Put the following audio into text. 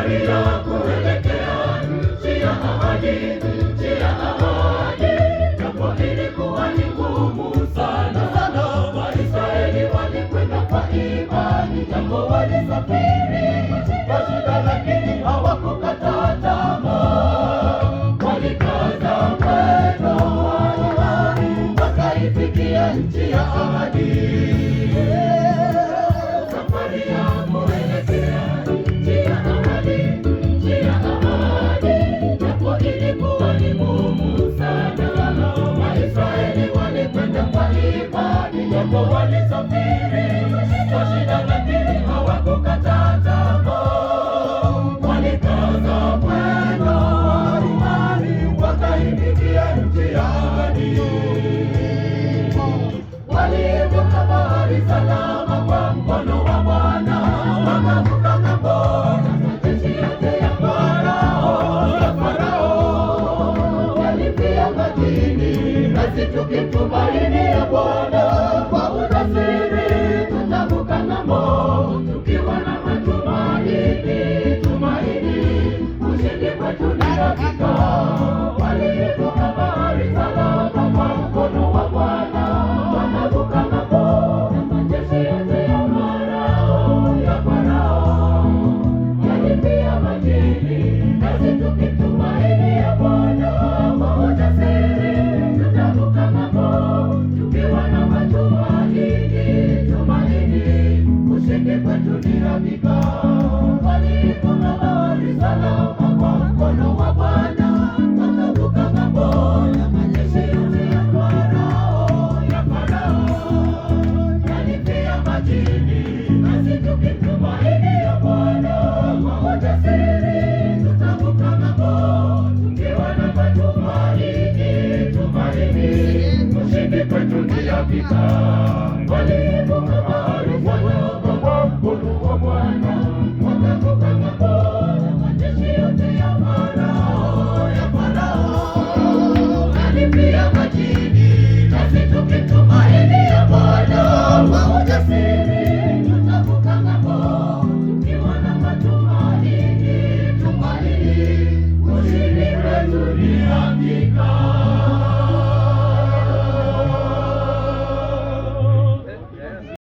safari ya kuelekea nchi ya ahadi, nchi ya ahadi. Japo ilikuwa ni ngumu sana, Waisraeli walikwenda kwa imani, japo walisafiri kwa shida, lakini hawakukata tamaa. Walikaza mwendo wa imani, wakaifikia nchi ya ahadi. Walisafiri kwa shida, lakini hawakukata tamaa. Walikaza mwendo wa imani, wakaifikia nchi ya ahadi. Walivuka bahari salama kwa mkono wa Bwana, wakavuka ng'ambo na majeshi yote ya Farao yalifia majini. Nasi tukimtumainia Bwana kwa ujasiri, tutavuka ng'ambo tukiwa na matumaini, tumaini, ushindi kwetu ni hakika. Walivuka bahari salama kwa mkono wa Bwana, wakavuka ng'ambo na majeshi yote ya Farao yalifia majini. Nasi tukimtumainia Bwana kwa ujasiri, tutavuka ng'ambo tukiwa na matumaini, tumaini, ushindi kwetu ni hakika. Walivuka bahari salama kwa mkono wa Bwana, wakavuka ng'ambo na majeshi yote ya Farao yalifia majini. Nasi tukimtumainia Bwana kwa ujasiri, tutavuka ng'ambo tukiwa na matumaini, tumaini, ushindi kwetu ni hakika.